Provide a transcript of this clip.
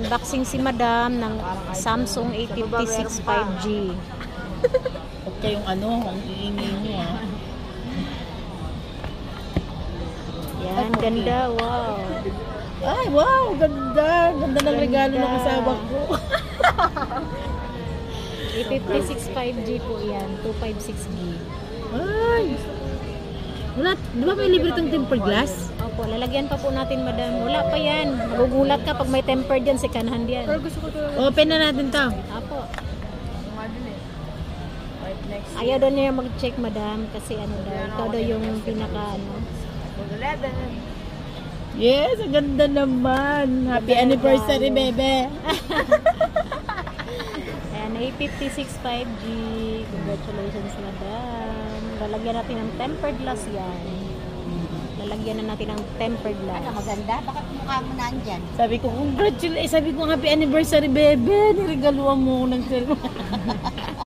Mag-unboxing si Madam ng Samsung A56 5G. Huwag kayong ano, ang iingay nyo ah. Yan, ganda. Wow. Ay, wow, ganda. Ganda ng regalo ng asawa ko. A56 5G po yan. 256GB. Ay. Wala, di ba may libre itong tempered glass? Opo, lalagyan pa po natin, Madam. Wala pa yan. Magugulat ka pag may tempered yan, second hand yan. Open na natin to. Apo. Ayaw daw niya mag-check, Madam, kasi ano daw, ikaw daw yung pinaka ano. Yes, ang ganda naman. Happy anniversary, bebe. Ayan, A56 5G. Congratulations, Madam. Lalagyan natin ng tempered glass yan. Lalagyan na natin ng tempered glass. Ano, maganda? Bakit mukha mo nandyan? Sabi ko, congratulations. Sabi ko, happy anniversary, bebe. Niregaluan mo ng cellphone.